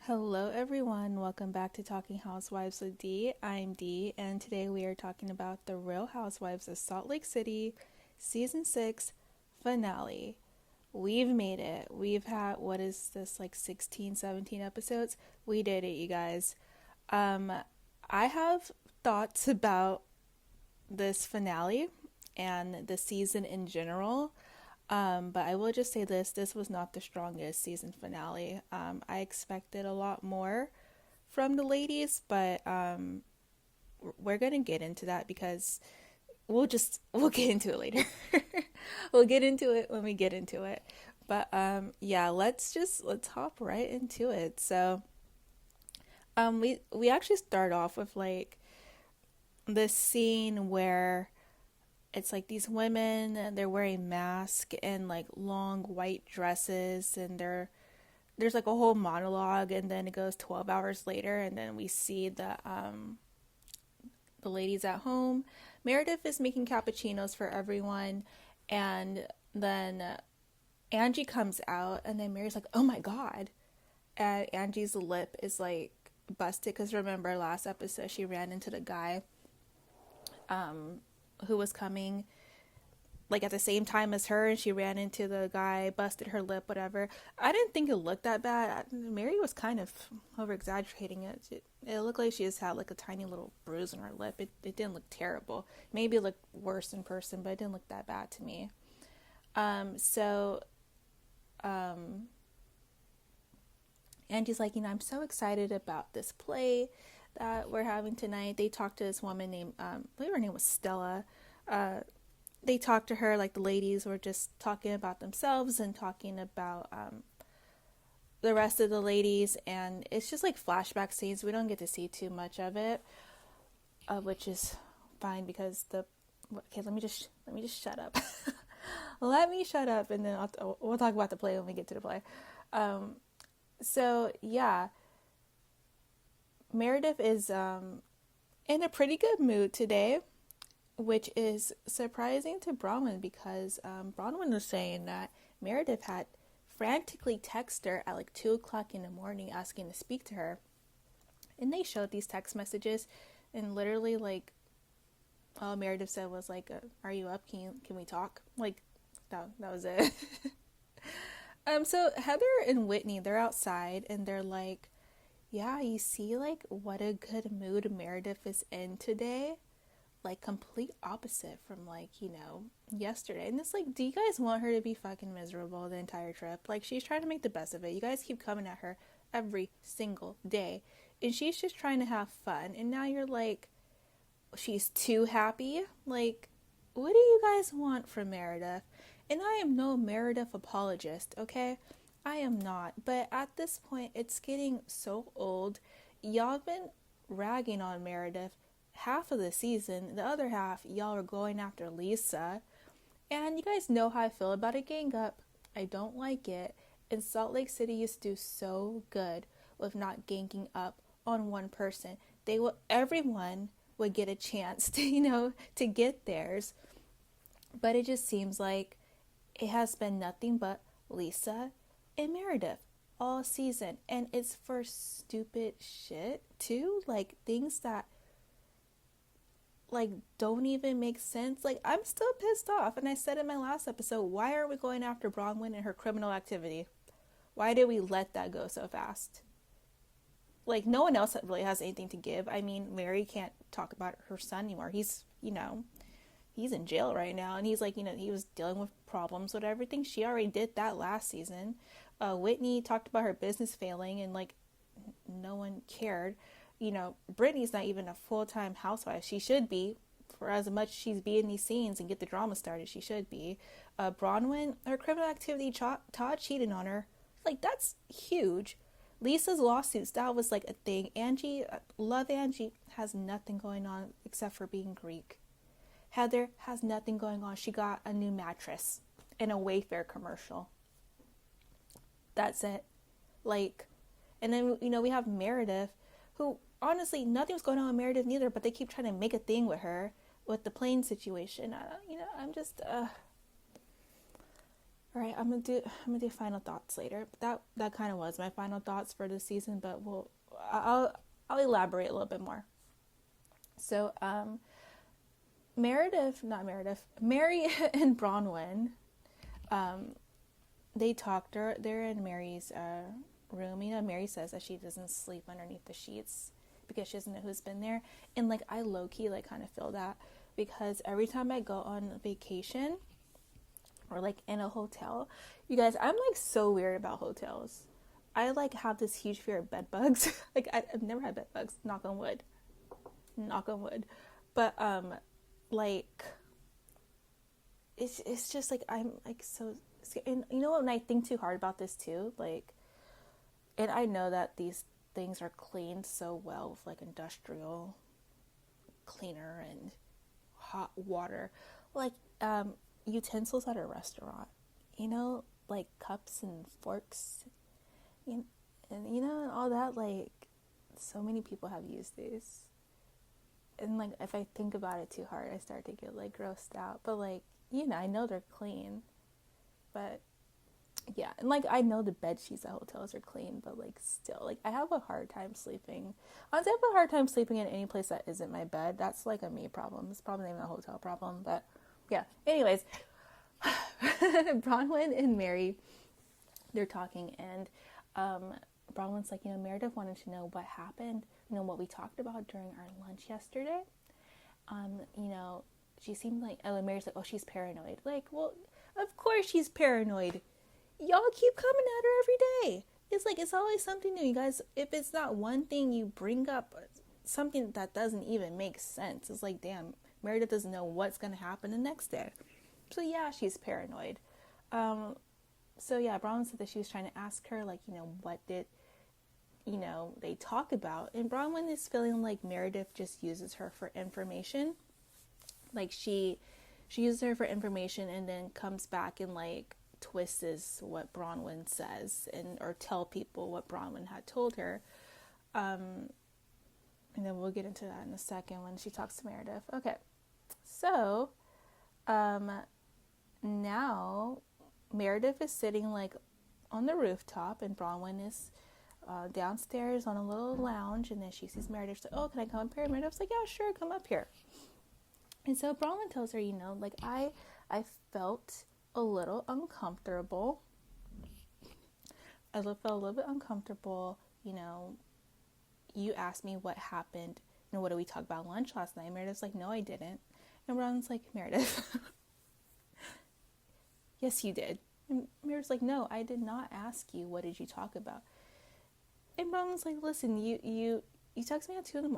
Hello, everyone. Welcome back to Talking Housewives with Dee. I'm Dee, and today we are talking about the Real Housewives of Salt Lake City, Season 6 finale. We've made it. We've had, what is this, like 16, 17 episodes? We did it, you guys. Um, I have thoughts about this finale and the season in general. But I will just say this was not the strongest season finale. I expected a lot more from the ladies, but we're gonna get into that because we'll get into it later. We'll get into it when we get into it. But yeah, let's hop right into it. So we actually start off with like this scene where it's like these women and they're wearing masks and like long white dresses, and there's like a whole monologue, and then it goes 12 hours later, and then we see the ladies at home. Meredith is making cappuccinos for everyone, and then Angie comes out, and then Mary's like, oh my god. And Angie's lip is like busted because remember last episode she ran into the guy who was coming like at the same time as her, and she ran into the guy, busted her lip, whatever. I didn't think it looked that bad. Mary was kind of over exaggerating it. It looked like she just had like a tiny little bruise on her lip. It didn't look terrible. Maybe it looked worse in person, but it didn't look that bad to me. So Angie's like, I'm so excited about this play that we're having tonight. They talked to this woman named, I believe her name was Stella. They talked to her like the ladies were just talking about themselves and talking about the rest of the ladies, and it's just like flashback scenes. We don't get to see too much of it, which is fine because let me just shut up. Let me shut up, and then we'll talk about the play when we get to the play. So yeah, Meredith is in a pretty good mood today, which is surprising to Bronwyn because Bronwyn was saying that Meredith had frantically texted her at like 2 o'clock in the morning asking to speak to her. And they showed these text messages, and literally like all Meredith said was like, are you up? Can we talk? Like that was it. So Heather and Whitney, they're outside and they're like, yeah, you see like what a good mood Meredith is in today? Like complete opposite from like, yesterday. And it's like, do you guys want her to be fucking miserable the entire trip? Like she's trying to make the best of it. You guys keep coming at her every single day, and she's just trying to have fun. And now you're like, she's too happy. Like, what do you guys want from Meredith? And I am no Meredith apologist, okay? I am not. But at this point, it's getting so old. Y'all have been ragging on Meredith half of the season. The other half, y'all are going after Lisa. And you guys know how I feel about a gang up. I don't like it. And Salt Lake City used to do so good with not ganging up on one person. Everyone would get a chance to, to get theirs. But it just seems like it has been nothing but Lisa and Meredith all season. And it's for stupid shit, too. Like, things that, like, don't even make sense. Like, I'm still pissed off. And I said in my last episode, why are we going after Bronwyn and her criminal activity? Why did we let that go so fast? Like, no one else really has anything to give. I mean, Mary can't talk about her son anymore. He's in jail right now, and he's like, he was dealing with problems with everything. She already did that last season. Whitney talked about her business failing, and like no one cared. Brittany's not even a full-time housewife. She should be, for as much as she's be in these scenes and get the drama started. She should be. Bronwyn, her criminal activity, Todd cheated on her. Like, that's huge. Lisa's lawsuits, that was like a thing. Angie, love Angie, has nothing going on except for being Greek. Heather has nothing going on. She got a new mattress in a Wayfair commercial. That's it. Like, and then, we have Meredith, who, honestly, nothing was going on with Meredith neither, but they keep trying to make a thing with her with the plane situation. I'm just, All right, I'm gonna do final thoughts later. That kind of was my final thoughts for this season, but I'll elaborate a little bit more. So Mary and Bronwyn, they talked. They're in Mary's room. You know, Mary says that she doesn't sleep underneath the sheets because she doesn't know who's been there. And like I low key like kind of feel that, because every time I go on vacation or like in a hotel, you guys, I'm like so weird about hotels. I like have this huge fear of bed bugs. Like I've never had bed bugs. Knock on wood. Knock on wood. But like it's just like I'm like so scared. And you know what? When I think too hard about this too, like, and I know that these things are cleaned so well with like industrial cleaner and hot water, like utensils at a restaurant, you know, like cups and forks, and you know, and all that. Like, so many people have used these, and like if I think about it too hard, I start to get like grossed out. But like, you know, I know they're clean, but yeah, and like I know the bed sheets at hotels are clean, but like still, like I have a hard time sleeping. Honestly, I have a hard time sleeping in any place that isn't my bed. That's like a me problem. It's probably not even a hotel problem, but yeah. Anyways, Bronwyn and Mary, they're talking, and Bronwyn's like, you know, Meredith wanted to know what happened, you know, what we talked about during our lunch yesterday. You know, she seemed like, oh, and Mary's like, oh, she's paranoid. Like, well, of course she's paranoid. Y'all keep coming at her every day. It's like, it's always something new, you guys. If it's not one thing, you bring up something that doesn't even make sense. It's like, damn, Meredith doesn't know what's going to happen the next day. So yeah, she's paranoid. So yeah, Bronwyn said that she was trying to ask her, like, you know, what did, you know, they talk about. And Bronwyn is feeling like Meredith just uses her for information. Like she uses her for information and then comes back and like twists what Bronwyn says, and or tell people what Bronwyn had told her. And then we'll get into that in a second when she talks to Meredith. Okay, so now Meredith is sitting like on the rooftop, and Bronwyn is downstairs on a little lounge, and then she sees Meredith. She's like, oh, can I come up here? Meredith's like, yeah, sure, come up here. And so Bronwyn tells her, you know, like I felt a little uncomfortable. I felt a little bit uncomfortable, you know. You asked me what happened. You know, what did we talk about lunch last night? Meredith's like, no, I didn't. And Bronwyn's like, Meredith, yes, you did. And Meredith's like, no, I did not ask you what did you talk about. And Bronwyn's like, listen, you texted me at 2 a.m.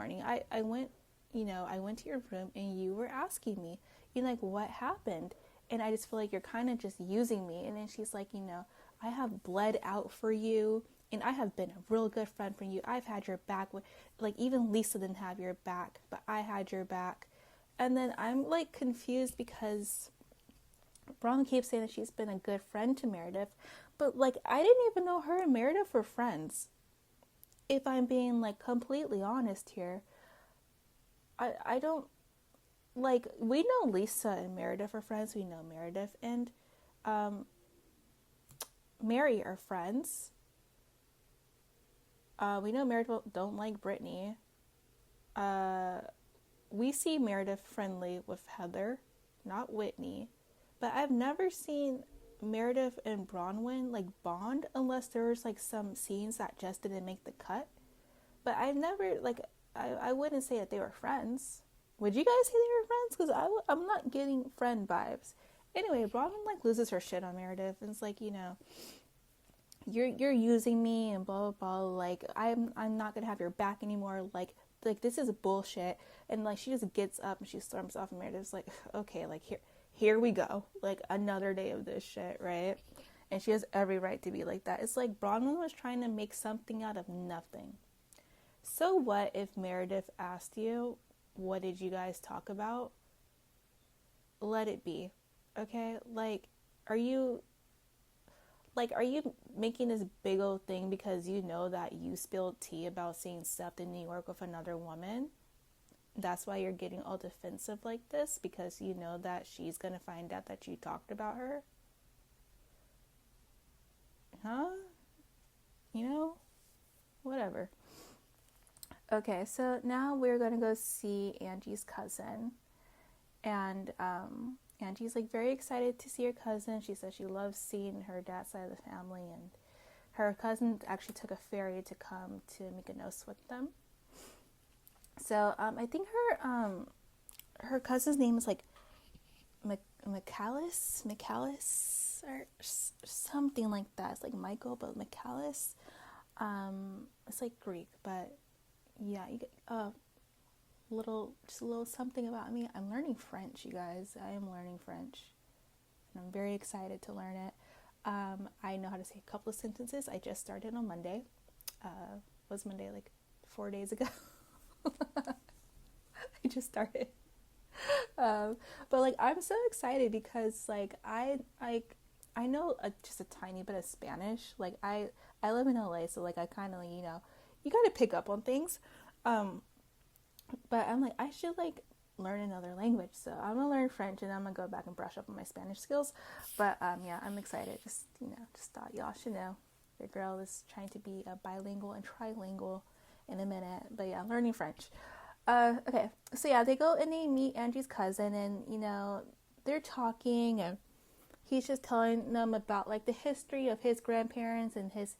I went, you know, I went to your room and you were asking me, you know, like, what happened? And I just feel like you're kind of just using me. And then she's like, you know, I have bled out for you, and I have been a real good friend for you. I've had your back. Like, even Lisa didn't have your back, but I had your back. And then I'm like confused because Bronwyn keeps saying that she's been a good friend to Meredith, but like I didn't even know her and Meredith were friends. If I'm being like completely honest here, I don't, like, we know Lisa and Meredith are friends. We know Meredith and Mary are friends. We know Meredith don't like Brittany. We see Meredith friendly with Heather, not Whitney. But I've never seen Meredith and Bronwyn like bond unless there's like some scenes that just didn't make the cut. But I've never, like, I wouldn't say that they were friends. Would you guys say they were friends? Because I'm not getting friend vibes. Anyway, Bronwyn like loses her shit on Meredith, and it's like, you know, you're using me and blah blah blah. Like I'm not gonna have your back anymore. Like this is bullshit. And like she just gets up and she storms off, and Meredith's like, okay, like here we go. Like another day of this shit, right? And she has every right to be like that. It's like Bronwyn was trying to make something out of nothing. So what if Meredith asked you, what did you guys talk about? Let it be. Okay? Like, are you making this big old thing because you know that you spilled tea about seeing Seth in New York with another woman? That's why you're getting all defensive like this, because you know that she's going to find out that you talked about her? huh? You know, whatever. Okay, so now we're gonna go see Angie's cousin, and Angie's like very excited to see her cousin. She says she loves seeing her dad's side of the family, and her cousin actually took a ferry to come to Mykonos with them. So I think her cousin's name is like Michalis, or something like that. It's like Michael, but Michalis. It's like Greek, but yeah, you get just a little something about me. I'm learning French, you guys. I am learning French, and I'm very excited to learn it. I know how to say a couple of sentences. I just started on Monday. Was Monday like 4 days ago? I just started. But like I'm so excited because like I know just a tiny bit of Spanish. Like I live in LA, so like I kind of, you know, you got to pick up on things. But I'm like, I should like learn another language. So I'm gonna learn French, and I'm gonna go back and brush up on my Spanish skills. But yeah, I'm excited. Just, you know, just thought y'all should know. Your girl is trying to be a bilingual and trilingual in a minute. But yeah, learning French. Okay, so yeah, they go and they meet Angie's cousin, and you know, they're talking, and he's just telling them about like the history of his grandparents and his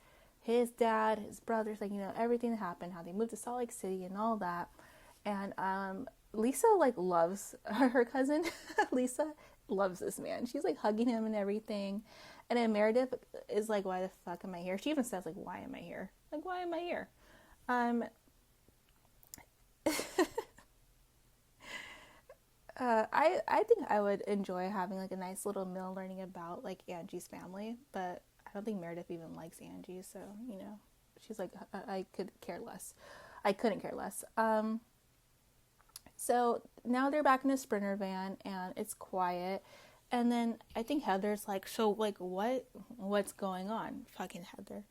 dad, his brothers, like, you know, everything that happened, how they moved to Salt Lake City and all that. And Lisa like loves her cousin. Lisa loves this man. She's like hugging him and everything. And then Meredith is like, why the fuck am I here? She even says like, why am I here? Like, why am I here? I think I would enjoy having like a nice little meal learning about like Angie's family, but I don't think Meredith even likes Angie, so you know, she's like, I could care less. I couldn't care less. So now they're back in a Sprinter van, and it's quiet. And then I think Heather's like, so like what's going on? Fucking Heather.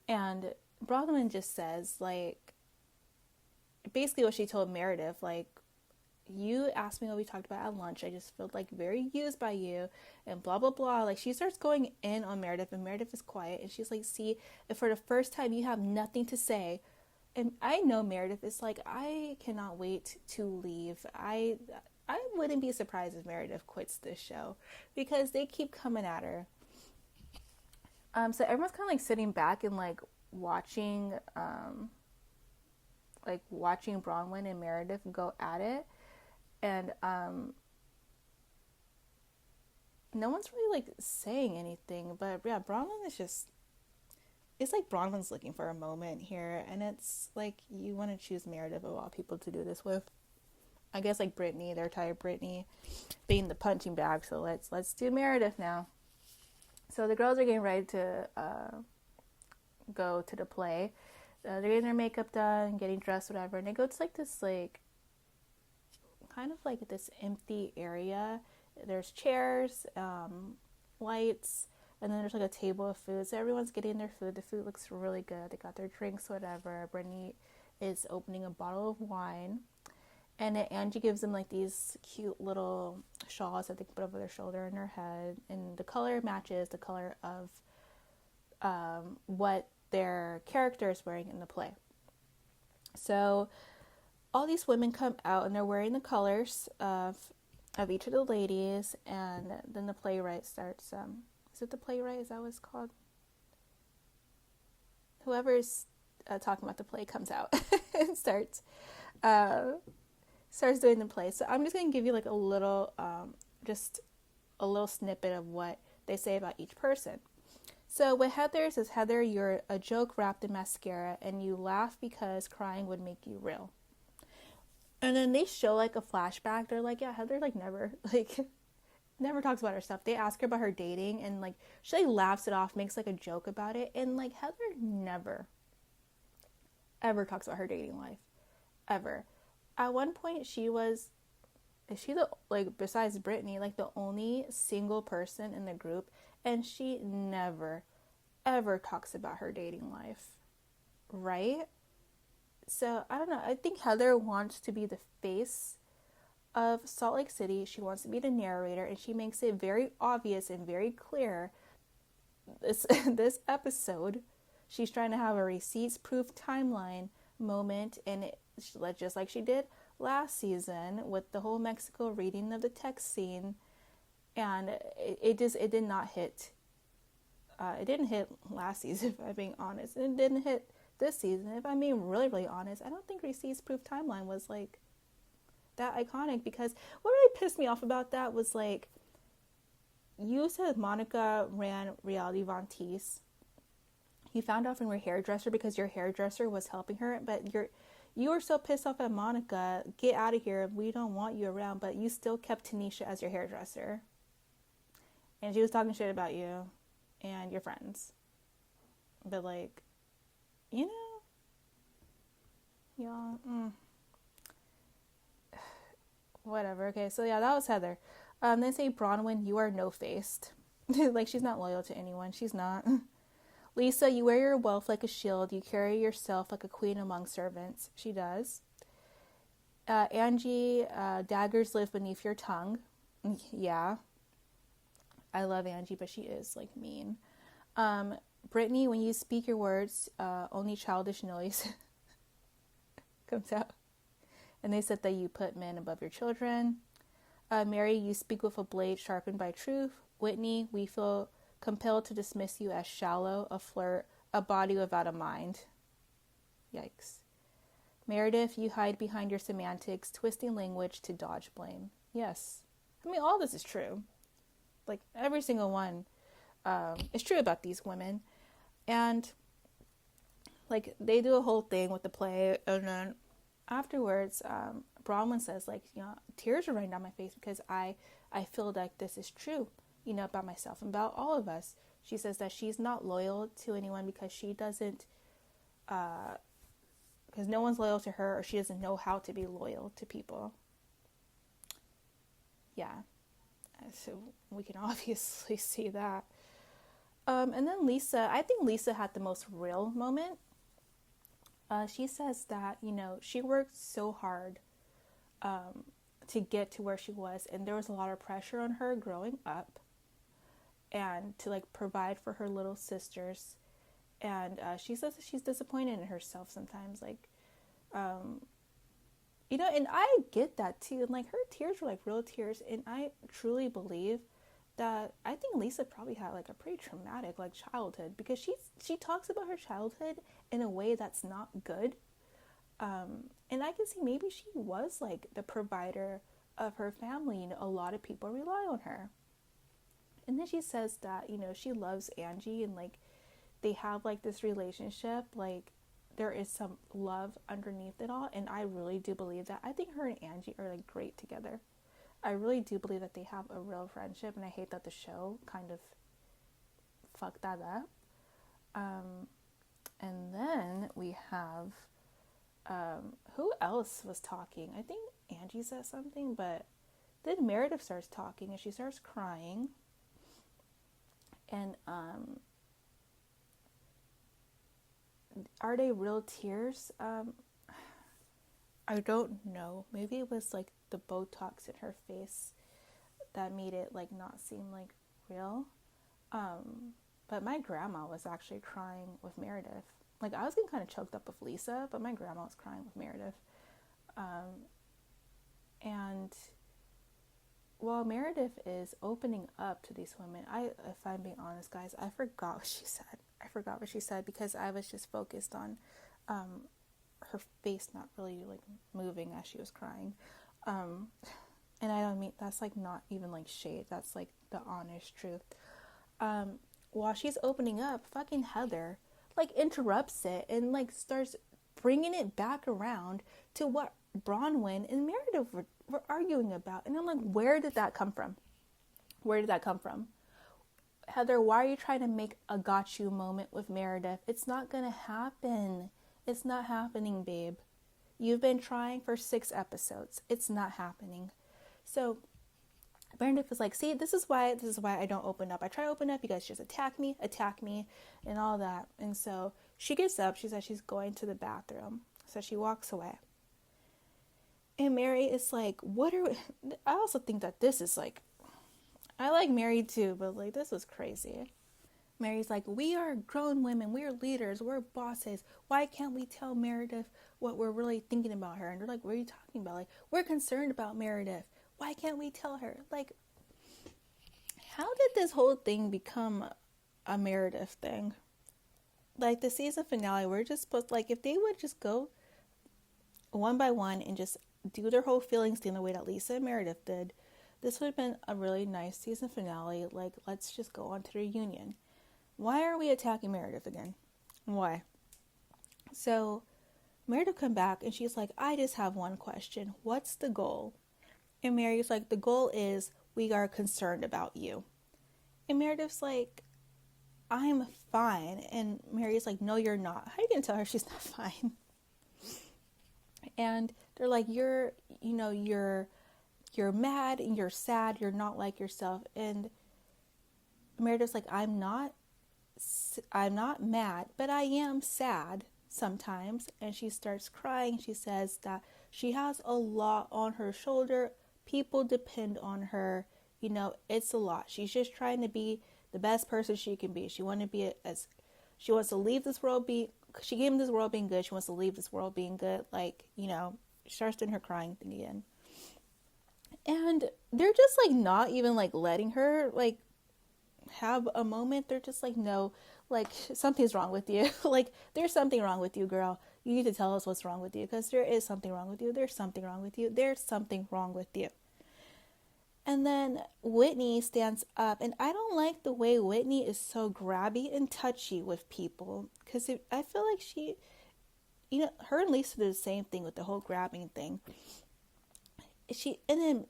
And Bronwyn just says like, basically what she told Meredith, like, you asked me what we talked about at lunch. I just felt like very used by you, and blah blah blah. Like, she starts going in on Meredith, and Meredith is quiet, and she's like, see, if for the first time you have nothing to say. And I know Meredith is like, I cannot wait to leave. I wouldn't be surprised if Meredith quits this show, because they keep coming at her. So everyone's kind of like sitting back and like watching Bronwyn and Meredith go at it. And no one's really like saying anything, but yeah, Bronwyn is just, it's like Bronwyn's looking for a moment here, and it's like, you want to choose Meredith of all people to do this with. I guess like Brittany, they're tired of Brittany being the punching bag, so let's do Meredith now. So the girls are getting ready to go to the play. They're getting their makeup done, getting dressed, whatever, and they go to like this like kind of like this empty area. There's chairs, lights, and then there's like a table of food. So everyone's getting their food. The food looks really good. They got their drinks, whatever. Brittany is opening a bottle of wine. And then Angie gives them like these cute little shawls that they can put over their shoulder and their head. And the color matches the color of what their character is wearing in the play. So all these women come out, and they're wearing the colors of each of the ladies. And then the playwright starts... is it the playwright? Is that what it's called? Whoever's talking about the play comes out and starts doing the play. So I'm just going to give you like a little, just a little snippet of what they say about each person. So with Heather, it says, Heather, you're a joke wrapped in mascara, and you laugh because crying would make you real. And then they show like a flashback. They're like, yeah, Heather like never talks about her stuff. They ask her about her dating, and like she like laughs it off, makes like a joke about it, and like Heather never ever talks about her dating life, ever. At one point, is she the, like, besides Brittany, like the only single person in the group, and she never ever talks about her dating life, right? So I don't know. I think Heather wants to be the face of Salt Lake City. She wants to be the narrator, and she makes it very obvious and very clear this episode, she's trying to have a receipts proof timeline moment, and just like she did last season with the whole Mexico reading of the text scene, and it did not hit. It didn't hit last season, if I'm being honest, and it didn't hit this season. If I'm being really, really honest, I don't think receipts proof timeline was like that iconic, because what really pissed me off about that was like, you said Monica ran Reality Von Teese. You found out from your hairdresser because your hairdresser was helping her, but you were so pissed off at Monica, get out of here, we don't want you around, but you still kept Tanisha as your hairdresser. And she was talking shit about you and your friends. But like, you know, y'all, whatever. Okay, so yeah, that was Heather. They say, Bronwyn, you are no-faced. Like, she's not loyal to anyone. She's not. Lisa, you wear your wealth like a shield. You carry yourself like a queen among servants. She does. Angie, daggers live beneath your tongue. Yeah. I love Angie, but she is, like, mean. Brittany, when you speak your words, only childish noise comes out. And they said that you put men above your children. Mary, you speak with a blade sharpened by truth. Whitney, we feel compelled to dismiss you as shallow, a flirt, a body without a mind. Yikes. Meredith, you hide behind your semantics, twisting language to dodge blame. Yes. I mean, all this is true. Like, every single one is true about these women. And, like, they do a whole thing with the play, and then afterwards, Bronwyn says, like, you know, tears are running down my face because I feel like this is true, you know, about myself and about all of us. She says that she's not loyal to anyone because she doesn't, because no one's loyal to her, or she doesn't know how to be loyal to people. Yeah, so we can obviously see that. And then Lisa, I think Lisa had the most real moment. She says that, you know, she worked so hard to get to where she was, and there was a lot of pressure on her growing up, and to like provide for her little sisters. And she says that she's disappointed in herself sometimes, like, you know, and I get that too. And like, her tears were like real tears, and I truly believe that I think Lisa probably had like a pretty traumatic like childhood, because she talks about her childhood in a way that's not good. And I can see maybe she was like the provider of her family. You know, a lot of people rely on her. And then she says that, you know, she loves Angie, and like they have like this relationship, like there is some love underneath it all. And I really do believe that. I think her and Angie are like great together. I really do believe that they have a real friendship, and I hate that the show kind of fucked that up. And then we have, who else was talking? I think Angie said something, but then Meredith starts talking, and she starts crying. And, are they real tears? I don't know. Maybe it was like the Botox in her face that made it like not seem like real. But my grandma was actually crying with Meredith. Like, I was getting kind of choked up with Lisa, but my grandma was crying with Meredith. And while Meredith is opening up to these women, if I'm being honest, guys, I forgot what she said. Because I was just focused on her face not really like moving as she was crying. And I don't mean, that's like not even like shade, that's like the honest truth. While she's opening up, fucking Heather like interrupts it and like starts bringing it back around to what Bronwyn and Meredith were arguing about. And I'm like, where did that come from? Heather, why are you trying to make a got you moment with Meredith? It's not gonna happen. It's not happening, babe. You've been trying for 6 episodes. It's not happening. So Meredith was like, see, this is why I don't open up. I try to open up, you guys just attack me, and all that. And so she gets up, she says she's going to the bathroom. So she walks away. And Mary is like, I also think that this is like, I like Mary too, but like, this was crazy. Mary's like, we are grown women, we're leaders, we're bosses. Why can't we tell Meredith what we're really thinking about her? And they're like, what are you talking about? Like, we're concerned about Meredith. Why can't we tell her? Like, how did this whole thing become a Meredith thing? Like, the season finale, we're just supposed, like, if they would just go one by one and just do their whole feelings thing the way that Lisa and Meredith did, this would have been a really nice season finale. Like, let's just go on to the reunion. Why are we attacking Meredith again? Why? So Meredith come back and she's like, I just have one question. What's the goal? And Mary's like, the goal is we are concerned about you. And Meredith's like, I'm fine. And Mary's like, no, you're not. How are you going to tell her she's not fine? And they're like, you're mad and you're sad. You're not like yourself. And Meredith's like, I'm not mad, but I am sad sometimes. And she starts crying. She says that she has a lot on her shoulder. People depend on her. It's a lot. She's just trying to be the best person she can be. She wants to leave this world she came to this world being good. She wants to leave this world being good. Like, she starts doing her crying thing again. And they're just like not even like letting her like have a moment. They're just like, no, like something's wrong with you. Like, there's something wrong with you, girl. You need to tell us what's wrong with you, because there is something wrong with you. There's something wrong with you. There's something wrong with you. And then Whitney stands up, and I don't like the way Whitney is so grabby and touchy with people, because I feel like she, her and Lisa did the same thing with the whole grabbing thing. And then,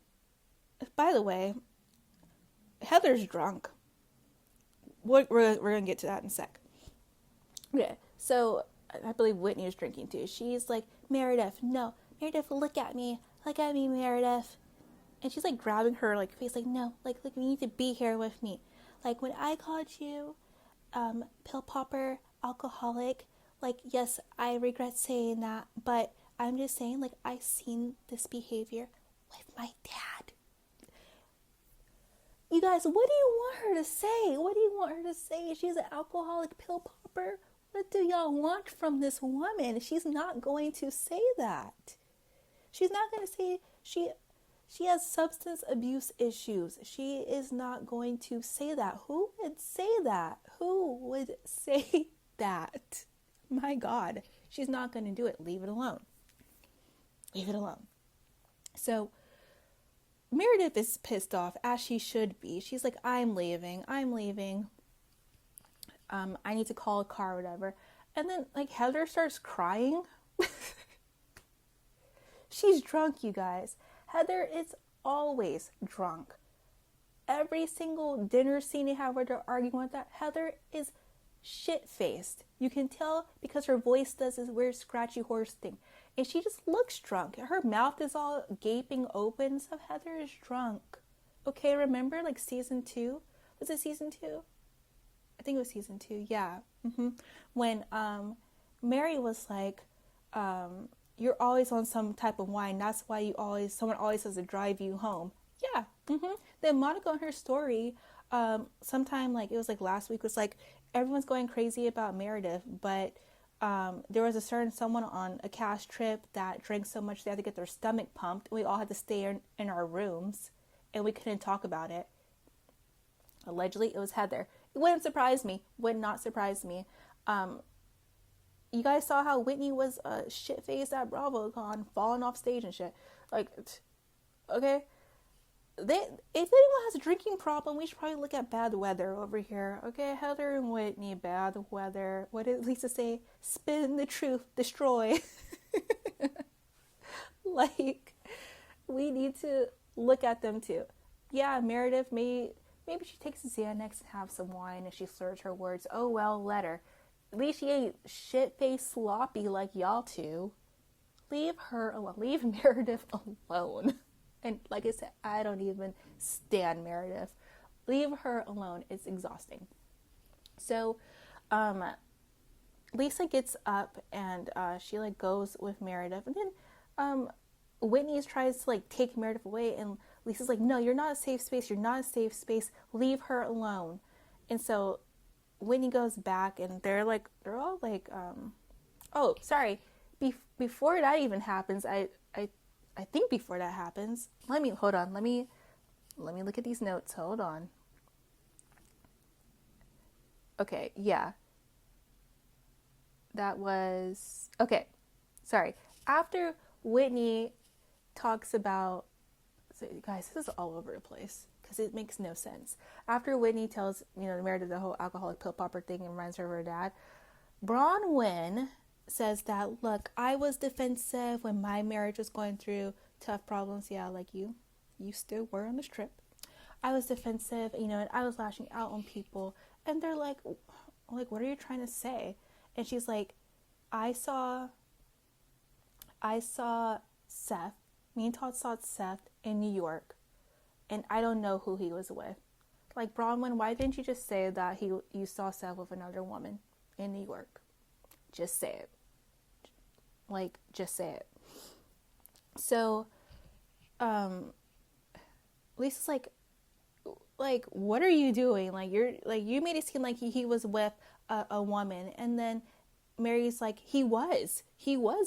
by the way, Heather's drunk. We're going to get to that in a sec. Yeah, so I believe Whitney is drinking too. She's like, Meredith, no. Meredith, look at me. Look at me, Meredith. And she's like grabbing her like face, like, no, like you need to be here with me. Like, when I called you pill popper, alcoholic, like, yes, I regret saying that, but I'm just saying, like, I've seen this behavior with my dad. You guys, what do you want her to say? What do you want her to say? She's an alcoholic pill popper? What do y'all want from this woman? She's not going to say that. She's not going to say she has substance abuse issues. She is not going to say that. Who would say that? Who would say that? My God, she's not going to do it. Leave it alone. Leave it alone. So Meredith is pissed off, as she should be. She's like, I'm leaving. I need to call a car or whatever. And then, like, Heather starts crying. She's drunk, you guys. Heather is always drunk. Every single dinner scene they have where they're arguing with that, Heather is shit-faced. You can tell because her voice does this weird scratchy horse thing. And she just looks drunk. Her mouth is all gaping open. So Heather is drunk. Okay, remember like season 2? Was it season 2? I think it was season 2. Yeah. When Mary was like, you're always on some type of wine. That's why someone always has to drive you home. Yeah. Then Monica in her story, sometime like it was like last week, was like, everyone's going crazy about Meredith, but there was a certain someone on a cast trip that drank so much they had to get their stomach pumped. We all had to stay in our rooms, and we couldn't talk about it. Allegedly, it was Heather. It wouldn't surprise me. Would not surprise me. You guys saw how Whitney was shit-faced at BravoCon, falling off stage and shit. Like, okay? If anyone has a drinking problem, we should probably look at bad weather over here. Okay, Heather and Whitney, bad weather. What did Lisa say? Spin the truth, destroy. Like, we need to look at them too. Yeah, Meredith, maybe she takes a Xanax and have some wine and she slurs her words. Oh well, let her. At least she ain't shit-faced sloppy like y'all two. Leave her alone. Leave Meredith alone. And like I said, I don't even stand Meredith. Leave her alone. It's exhausting. So, Lisa gets up and she like goes with Meredith. And then Whitney tries to like take Meredith away. And Lisa's like, no, you're not a safe space. You're not a safe space. Leave her alone. And so Whitney goes back and they're all like, oh, sorry. Before that even happens, I think before that happens, hold on. Let me look at these notes. Hold on. Okay, yeah. That was, okay. Sorry. After Whitney talks about, so guys, this is all over the place because it makes no sense. After Whitney tells, Meredith the whole alcoholic pill popper thing and reminds her of her dad, Bronwyn says that, look, I was defensive when my marriage was going through tough problems. Yeah, like you still were on this trip. I was defensive, and I was lashing out on people. And they're like, what are you trying to say? And she's like, I saw Seth. Me and Todd saw Seth in New York, and I don't know who he was with. Like, Bronwyn, why didn't you just say that you saw Seth with another woman in New York? Just say it. Like, just say it. So, Lisa's like, what are you doing? Like, you made it seem like he was with a woman, and then Mary's like, he was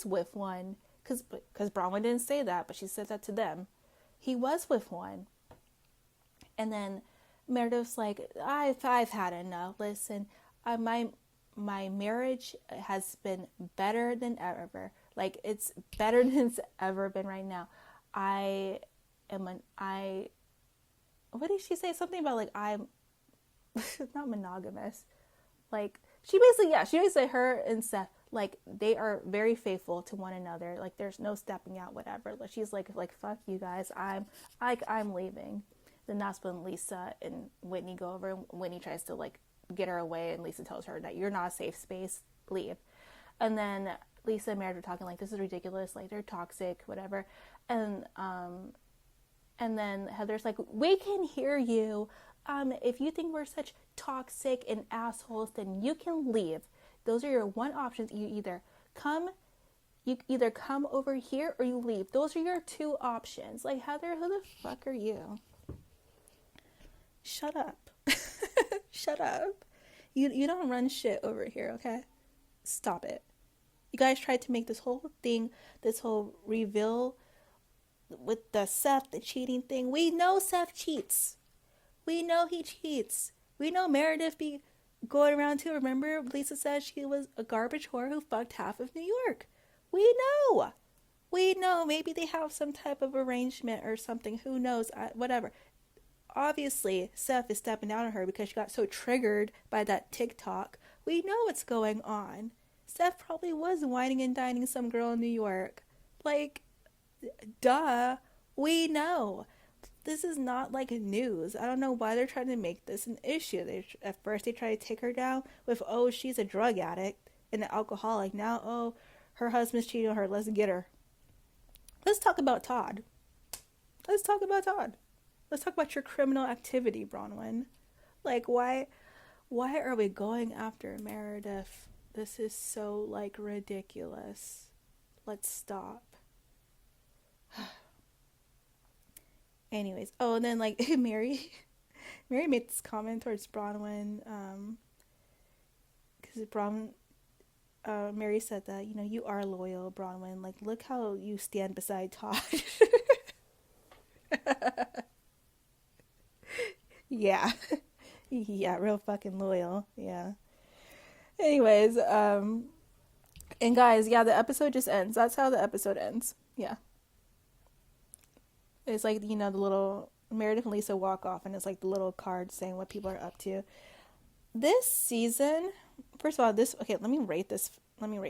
with one, because Bronwyn didn't say that, but she said that to them. He was with one. And then Meredith's like, I've had enough. Listen, my marriage has been better than ever. Like, it's better than it's ever been right now. What did she say? Something about, like, I'm not monogamous. Like, she basically said her and Seth, like, they are very faithful to one another. Like, there's no stepping out, whatever. Like, she's like, fuck you guys. I'm leaving. Then that's when Lisa and Whitney go over, and Whitney tries to, like, get her away, and Lisa tells her that you're not a safe space, leave. And then Lisa and Meredith are talking, like, this is ridiculous, like, they're toxic, whatever. And then Heather's like, we can hear you. If you think we're such toxic and assholes, then you can leave. Those are your one options. You either come over here or you leave. Those are your two options. Like, Heather, who the fuck are you? Shut up. Shut up. You don't run shit over here, okay? Stop it. You guys tried to make this whole thing, this whole reveal with the Seth, the cheating thing. We know Seth cheats. We know he cheats. We know Meredith be going around too. Remember, Lisa said she was a garbage whore who fucked half of New York. We know. Maybe they have some type of arrangement or something. Who knows? Whatever. Obviously, Seth is stepping down on her because she got so triggered by that TikTok. We know what's going on. Seth probably was whining and dining some girl in New York. Like, duh. We know. This is not like news. I don't know why they're trying to make this an issue. At first they try to take her down with, oh, she's a drug addict and an alcoholic. Now, oh, her husband's cheating on her. Let's get her. Let's talk about Todd. Let's talk about your criminal activity, Bronwyn. Like, why are we going after Meredith? This is so, like, ridiculous. Let's stop. Anyways, oh, and then, like, Mary made this comment towards Bronwyn, because Mary said that, you are loyal, Bronwyn. Like, look how you stand beside Todd. Yeah. Yeah, real fucking loyal. Yeah. Anyways, and guys, yeah, the episode just ends. That's how the episode ends. Yeah. It's like, the little Meredith and Lisa walk off, and it's like the little card saying what people are up to. This season, first of all, let me rate this. I'm going to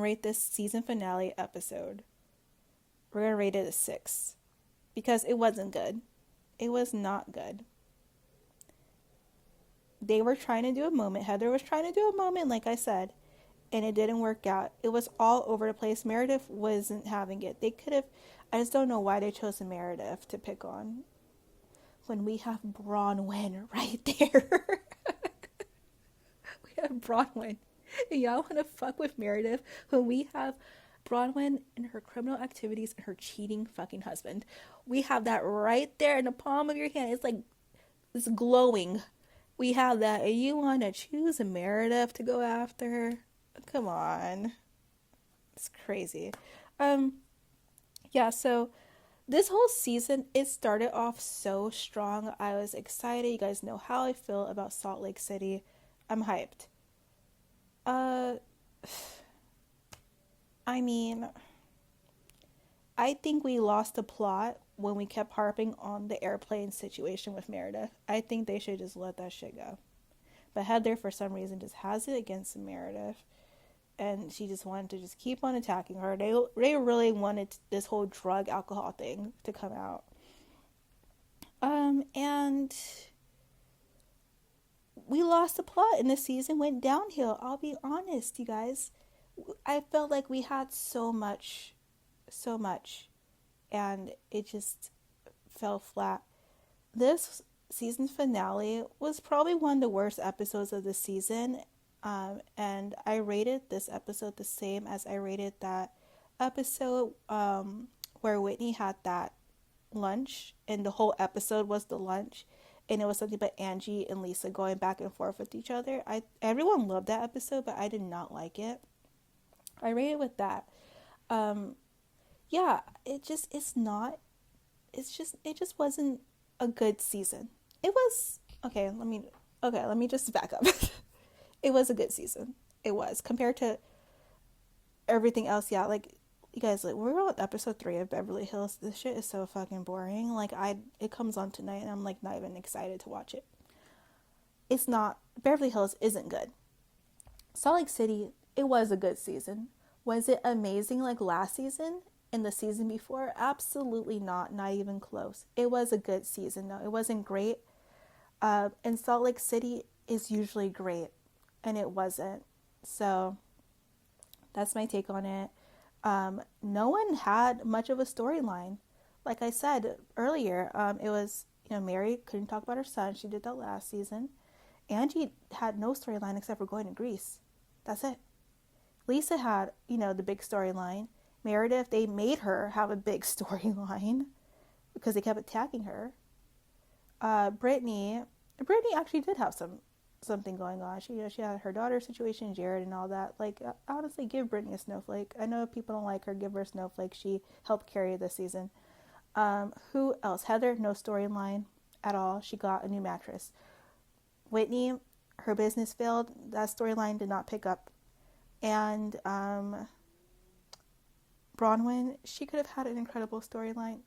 rate this season finale episode. We're going to rate it a 6. Because it wasn't good. It was not good. They were trying to do a moment. Heather was trying to do a moment, like I said. And it didn't work out. It was all over the place. Meredith wasn't having it. They could have... I just don't know why they chose Meredith to pick on. When we have Bronwyn right there. We have Bronwyn. And y'all want to fuck with Meredith when we have Bronwyn and her criminal activities and her cheating fucking husband. We have that right there in the palm of your hand. It's like, it's glowing. We have that, and you want to choose Meredith to go after? Come on, it's crazy. Um, yeah. So this whole season, it started off so strong. I was excited. You guys know how I feel about Salt Lake City. I'm hyped. Uh, I mean, I think we lost the plot when we kept harping on the airplane situation with Meredith. I think they should just let that shit go. But Heather, for some reason, just has it against Meredith, and she just wanted to just keep on attacking her. They really wanted this whole drug alcohol thing to come out. And we lost the plot, and the season went downhill. I'll be honest, you guys. I felt like we had so much, and it just fell flat. This season finale was probably one of the worst episodes of the season, and I rated this episode the same as I rated that episode where Whitney had that lunch, and the whole episode was the lunch, and it was something about Angie and Lisa going back and forth with each other. Everyone loved that episode, but I did not like it. I rated with that. Yeah, it just wasn't a good season. It was let me just back up. It was a good season. It was compared to everything else. Yeah, like you guys, like we're on episode 3 of Beverly Hills. This shit is so fucking boring. Like it comes on tonight, and I'm like not even excited to watch it. It's not. Beverly Hills isn't good. Salt Lake City, it was a good season. Was it amazing like last season and the season before? Absolutely not. Not even close. It was a good season though. It wasn't great. And Salt Lake City is usually great, and it wasn't. So that's my take on it. No one had much of a storyline. Like I said earlier, it was, Mary couldn't talk about her son. She did that last season. Angie had no storyline except for going to Greece. That's it. Lisa had, the big storyline. Meredith, they made her have a big storyline because they kept attacking her. Brittany actually did have something going on. She had her daughter situation, Jared, and all that. Like, honestly, give Brittany a snowflake. I know people don't like her. Give her a snowflake. She helped carry this season. Who else? Heather, no storyline at all. She got a new mattress. Whitney, her business failed. That storyline did not pick up. And Bronwyn, she could have had an incredible storyline.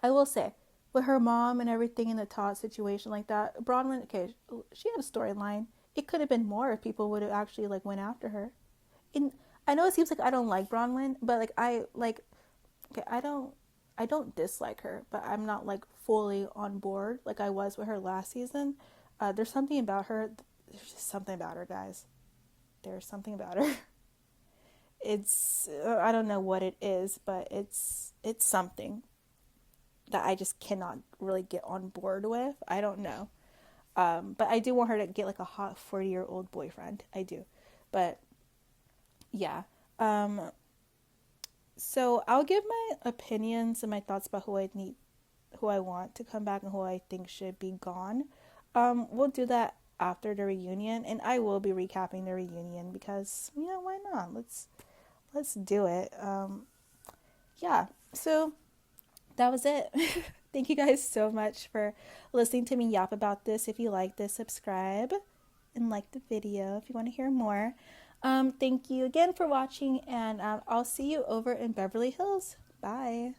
I will say, with her mom and everything in the Todd situation like that, Bronwyn, okay, she had a storyline. It could have been more if people would have actually went after her. And I know it seems like I don't like Bronwyn, but I don't dislike her, but I'm not fully on board like I was with her last season. There's something about her. There's just something about her, guys. There's something about her. It's I don't know what it is, but it's something that I just cannot really get on board with. I don't know. But I do want her to get a hot 40-year-old boyfriend. I do. But yeah. So I'll give my opinions and my thoughts about who I want to come back and who I think should be gone. We'll do that after the reunion, and I will be recapping the reunion because why not? Let's do it. Yeah. So that was it. Thank you guys so much for listening to me yap about this. If you like this, subscribe and like the video if you want to hear more. Thank you again for watching, and I'll see you over in Beverly Hills. Bye.